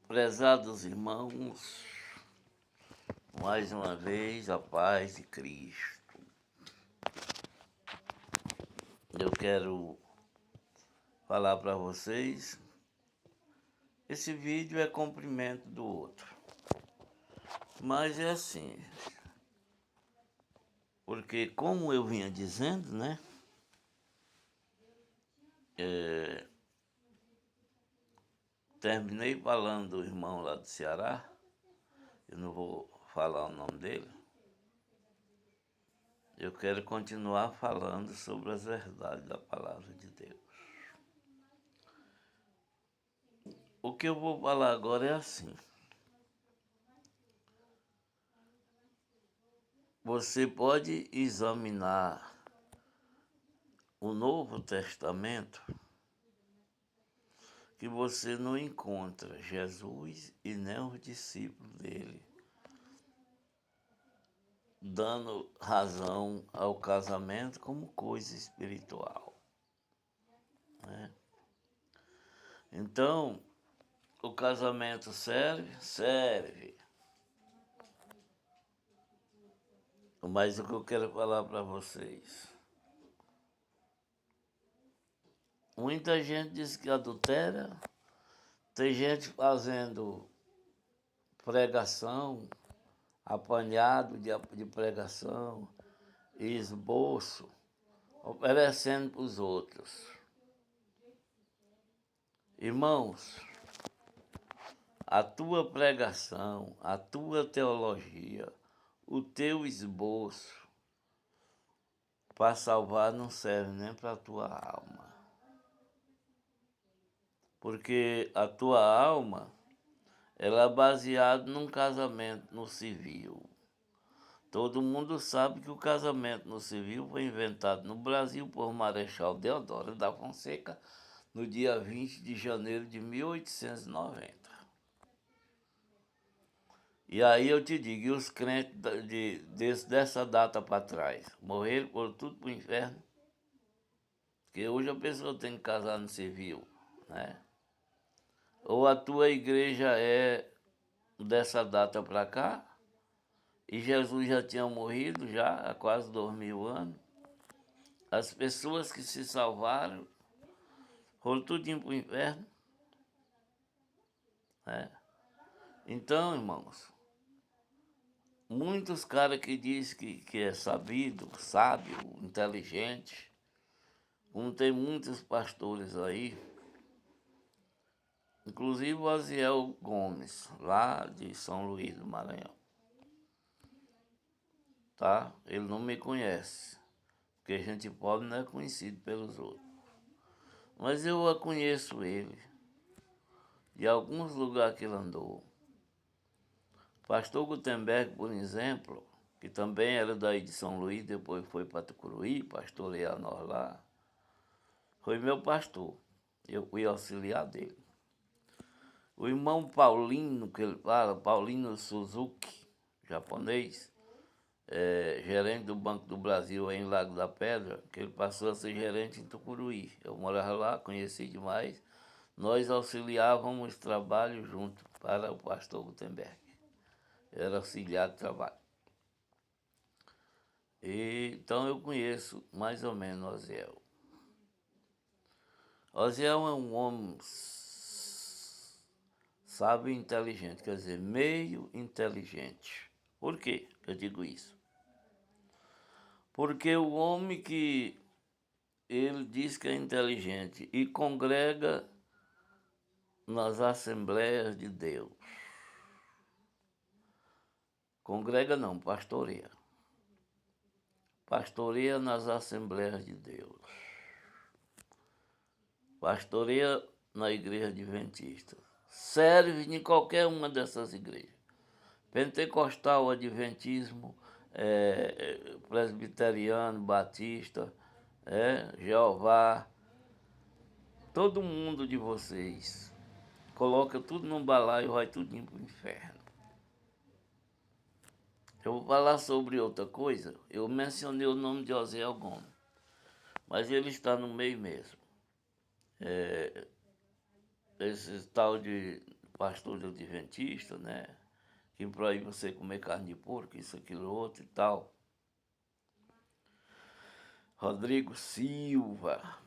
Prezados irmãos, mais uma vez a paz de Cristo. Eu quero falar para vocês, esse vídeo é complemento do outro, mas é assim, porque como eu vinha dizendo, né, terminei falando do irmão lá do Ceará, eu não vou falar o nome dele. Eu quero continuar falando sobre as verdades da palavra de Deus. O que eu vou falar agora é assim. Você pode examinar o Novo Testamento que você não encontra Jesus e nem os discípulos dele dando razão ao casamento como coisa espiritual, né? Então, o casamento serve? Serve. Mas o que eu quero falar para vocês, muita gente diz que adultera, tem gente fazendo pregação, apanhado de pregação, esboço, oferecendo para os outros. Irmãos, a tua pregação, a tua teologia, o teu esboço para salvar não serve nem para a tua alma. Porque a tua alma, ela é baseada num casamento no civil. Todo mundo sabe que o casamento no civil foi inventado no Brasil por Marechal Deodoro da Fonseca no dia 20 de janeiro de 1890. E aí eu te digo, e os crentes dessa data para trás, morreram, foram tudo para o inferno? Porque hoje a pessoa tem que casar no civil, né? Ou a tua igreja é dessa data para cá, e Jesus já tinha morrido já há quase 2000 anos. As pessoas que se salvaram foram tudinho para o inferno, né? Então, irmãos, muitos caras que dizem que é sabido, sábio, inteligente, como tem muitos pastores aí, inclusive o Aziel Gomes, lá de São Luís do Maranhão, tá? Ele não me conhece, porque gente pobre não é conhecido pelos outros. Mas eu conheço ele, de alguns lugares que ele andou. Pastor Gutenberg, por exemplo, que também era daí de São Luís, depois foi para Tucuruí, pastorear nós lá, foi meu pastor. Eu fui auxiliar dele. O irmão Paulino, que ele fala, Paulino Suzuki, japonês, gerente do Banco do Brasil em Lago da Pedra, que ele passou a ser gerente em Tucuruí. Eu morava lá, conheci demais. Nós auxiliávamos trabalho junto para o pastor Gutenberg. Eu era auxiliar de trabalho. Então eu conheço mais ou menos Osiel. Osiel é um homem sábio e inteligente, quer dizer, meio inteligente. Por quê que eu digo isso? Porque o homem que ele diz que é inteligente e congrega nas Assembleias de Deus. Congrega não, pastoreia. Pastoreia nas Assembleias de Deus. Pastoreia na Igreja Adventista. Serve em qualquer uma dessas igrejas. Pentecostal, Adventismo, Presbiteriano, Batista, Jeová. Todo mundo de vocês coloca tudo num balaio e vai tudinho para o inferno. Eu vou falar sobre outra coisa. Eu mencionei o nome de Osiel Gomes, mas ele está no meio mesmo. Esse tal de pastor adventista, né? Que proíbe você comer carne de porco, isso, aquilo, outro e tal. Rodrigo Silva.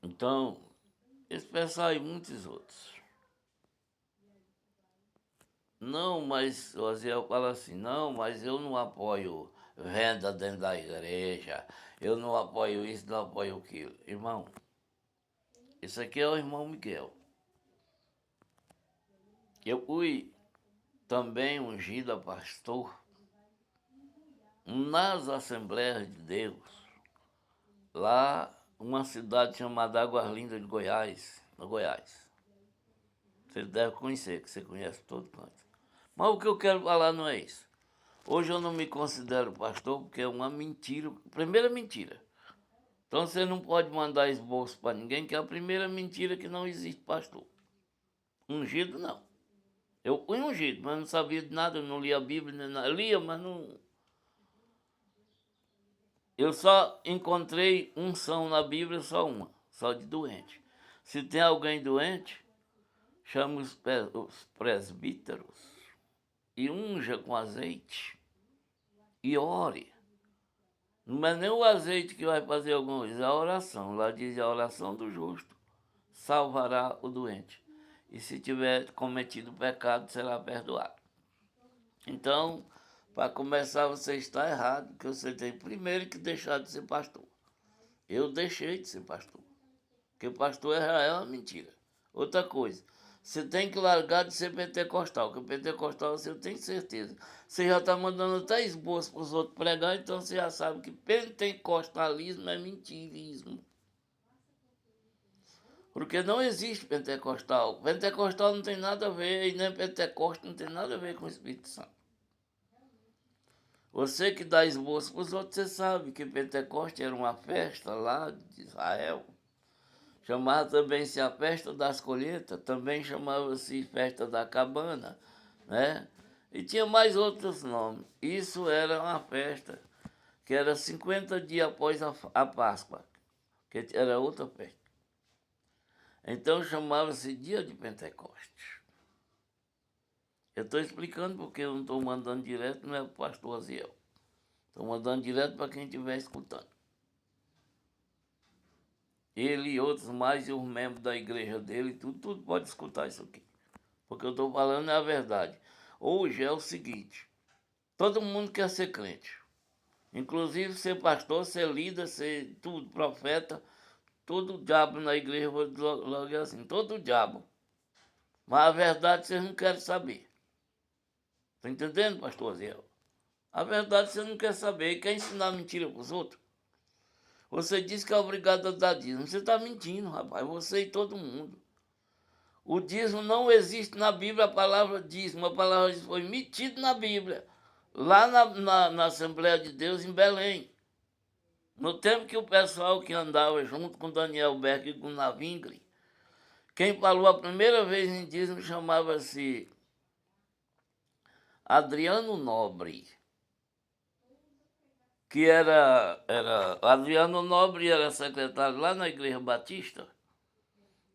Então, esse pessoal e muitos outros. Não, mas o Aziel fala assim, não, mas eu não apoio venda dentro da igreja, eu não apoio isso, não apoio aquilo. Irmão, esse aqui é o irmão Miguel. Eu fui também ungido a pastor nas Assembleias de Deus, lá uma cidade chamada Águas Lindas de Goiás, no Goiás. Você deve conhecer, que você conhece todo canto. Mas o que eu quero falar não é isso. Hoje eu não me considero pastor porque é uma mentira. Primeira mentira. Então você não pode mandar esboço para ninguém, que é a primeira mentira que não existe pastor. Ungido não. Eu fui ungido, mas não sabia de nada, eu não lia a Bíblia, nem nada. Lia, mas não. Eu só encontrei unção na Bíblia, só uma, só de doente. Se tem alguém doente, chama os presbíteros e unja com azeite e ore. Não é nem o azeite que vai fazer alguma coisa, é a oração. Lá diz a oração do justo salvará o doente. E se tiver cometido pecado, será perdoado. Então, para começar, você está errado, porque você tem primeiro que deixar de ser pastor. Eu deixei de ser pastor, porque pastor é uma mentira. Outra coisa, você tem que largar de ser pentecostal, porque pentecostal você tem certeza. Você já está mandando até esboço para os outros pregar, então você já sabe que pentecostalismo é mentirismo. Porque não existe pentecostal. Pentecostal não tem nada a ver, e nem Pentecoste não tem nada a ver com o Espírito Santo. Você que dá esboço para os outros, você sabe que Pentecoste era uma festa lá de Israel. Chamava também-se a festa das colheitas, também chamava-se festa da cabana, né? E tinha mais outros nomes. Isso era uma festa que era 50 dias após a Páscoa, que era outra festa. Então chamava-se Dia de Pentecostes. Eu estou explicando porque eu não estou mandando direto, não é para o pastor Aziel. Estou mandando direto para quem estiver escutando. Ele e outros mais, e os membros da igreja dele, tudo pode escutar isso aqui. Porque eu estou falando é a verdade. Hoje é o seguinte, todo mundo quer ser crente. Inclusive ser pastor, ser líder, ser tudo, profeta, todo diabo na igreja, vou logo assim, todo diabo. Mas a verdade vocês não querem saber. Está entendendo, pastor Zé? A verdade você não quer saber e quer ensinar mentira para os outros. Você diz que é obrigado a dar dízimo. Você está mentindo, rapaz. Você e todo mundo. O dízimo não existe na Bíblia, a palavra dízimo. A palavra dízimo foi metida na Bíblia. Lá na Assembleia de Deus, em Belém. No tempo que o pessoal que andava junto com Daniel Beck e com Navingre, quem falou a primeira vez em dízimo chamava-se Adriano Nobre. Que era Adriano Nobre, era secretário lá na Igreja Batista,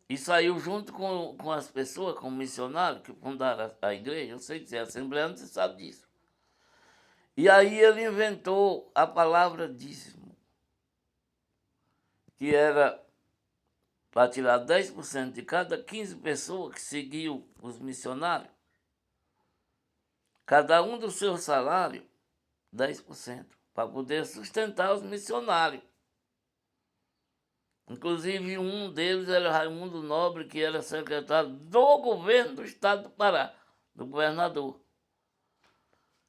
e saiu junto com as pessoas, com missionários que fundaram a igreja. Eu sei que você é assembleano, você sabe disso. E aí ele inventou a palavra dízimo, que era para tirar 10% de cada 15 pessoas que seguiam os missionários. Cada um do seu salário, 10%, para poder sustentar os missionários. Inclusive, um deles era Raimundo Nobre, que era secretário do governo do estado do Pará, do governador.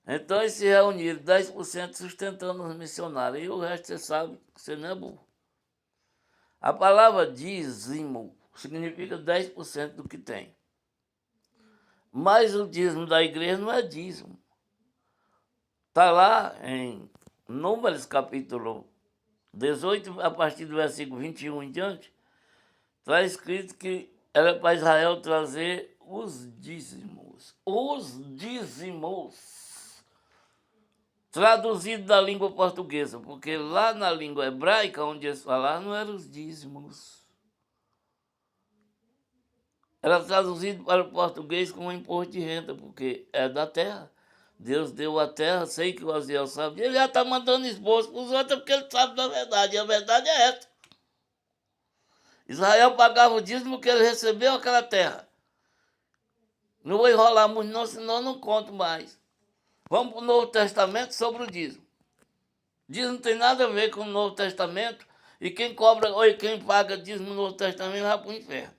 Então, eles se reuniram, 10% sustentando os missionários, e o resto você sabe que você não é burro. A palavra dízimo significa 10% do que tem. Mas o dízimo da igreja não é dízimo. Está lá em Números capítulo 18, a partir do versículo 21 em diante, está escrito que era para Israel trazer os dízimos. Os dízimos. Traduzido da língua portuguesa, porque lá na língua hebraica, onde eles falaram, não eram os dízimos. Era traduzido para o português como imposto de renda, porque é da terra. Deus deu a terra, sei que o Osiel sabe. Ele já está mandando esboço para os outros porque ele sabe da verdade. E a verdade é essa. Israel pagava o dízimo que ele recebeu aquela terra. Não vou enrolar muito não, senão eu não conto mais. Vamos para o Novo Testamento sobre o dízimo. Dízimo não tem nada a ver com o Novo Testamento. E quem cobra ou quem paga dízimo no Novo Testamento vai para o inferno.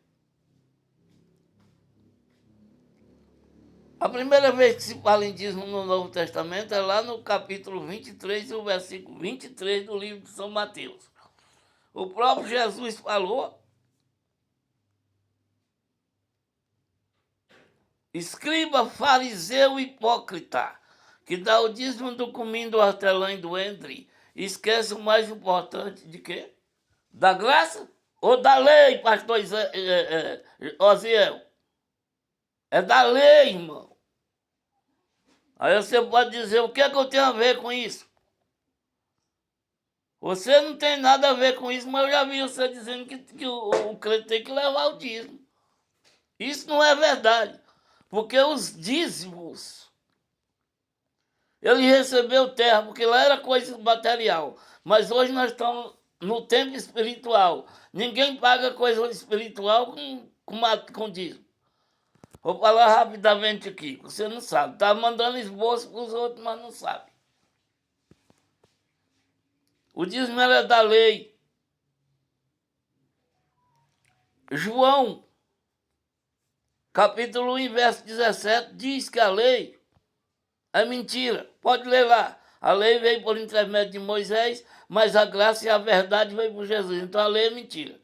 A primeira vez que se fala em dízimo no Novo Testamento é lá no capítulo 23, o versículo 23 do livro de São Mateus. O próprio Jesus falou: escriba, fariseu hipócrita, que dá o dízimo do cominho, do hortelã e do entre, esquece o mais importante de quê? Da graça ou da lei, pastor Osiel? É da lei, irmão. Aí você pode dizer, o que é que eu tenho a ver com isso? Você não tem nada a ver com isso, mas eu já vi você dizendo que o crente tem que levar o dízimo. Isso não é verdade, porque os dízimos, ele recebeu terra, porque lá era coisa material, mas hoje nós estamos no tempo espiritual. Ninguém paga coisa espiritual com dízimo. Vou falar rapidamente aqui, você não sabe. Está mandando esboço para os outros, mas não sabe. O dízimo era da lei. João, capítulo 1, verso 17, diz que a lei é mentira. Pode ler lá. A lei veio por intermédio de Moisés, mas a graça e a verdade veio por Jesus. Então a lei é mentira.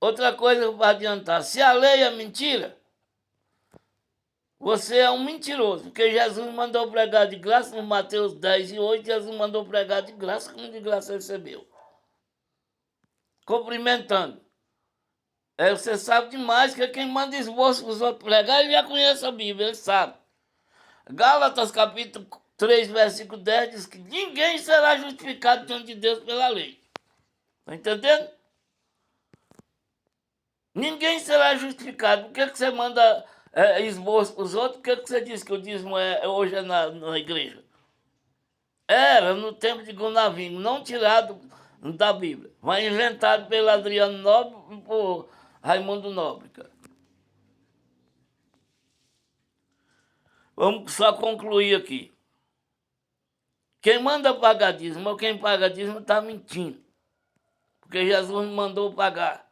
Outra coisa para adiantar, se a lei é mentira, você é um mentiroso, porque Jesus mandou pregar de graça no Mateus 10:8, Jesus mandou pregar de graça, como de graça recebeu. Cumprimentando. Você sabe demais que quem manda esboço para os outros pregar, ele já conhece a Bíblia, ele sabe. Gálatas capítulo 3, versículo 10 diz que ninguém será justificado diante de Deus pela lei. Está entendendo? Ninguém será justificado. Por que você manda esboço para os outros? Por que você diz que o dízimo hoje é na igreja? Era no tempo de Gunavinho, não tirado da Bíblia, mas inventado pelo Adriano Nobre e por Raimundo Nóbrega. Vamos só concluir aqui. Quem manda pagar dízimo ou quem paga dízimo está mentindo. Porque Jesus me mandou pagar.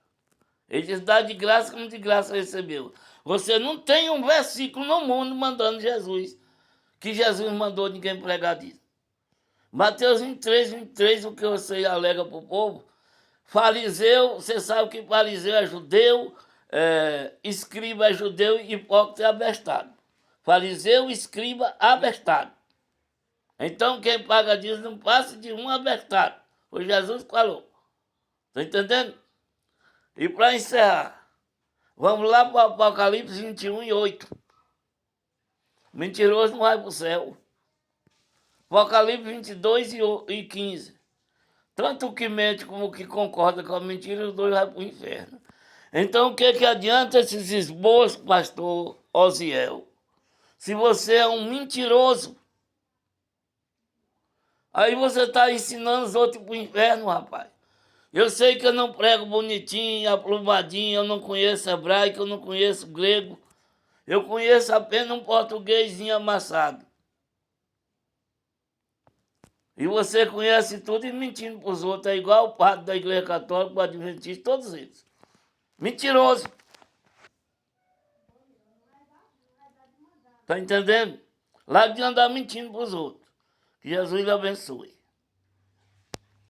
Ele diz, dá de graça como de graça recebeu. Você não tem um versículo no mundo mandando Jesus, que Jesus mandou ninguém pregar dízimo. Mateus 23, o que você alega para o povo? Fariseu, você sabe que fariseu é judeu, escriba é judeu e hipócrita é abestado. Fariseu, escriba, abestado. Então quem paga dízimo não passa de um abestado. O Jesus falou. Está entendendo? E para encerrar, vamos lá para o Apocalipse 21:8. Mentiroso não vai para o céu. Apocalipse 22:15. Tanto o que mente como o que concorda com a mentira, os dois vão para o inferno. Então, o que adianta esses esboços, pastor Osiel? Se você é um mentiroso, aí você está ensinando os outros para o inferno, rapaz. Eu sei que eu não prego bonitinho, aplumadinho, eu não conheço hebraico, eu não conheço grego. Eu conheço apenas um portuguesinho amassado. E você conhece tudo e mentindo para os outros. É igual o padre da Igreja Católica, o Adventista, todos eles. Mentiroso. Tá entendendo? Larga de andar mentindo para os outros. Que Jesus lhe abençoe.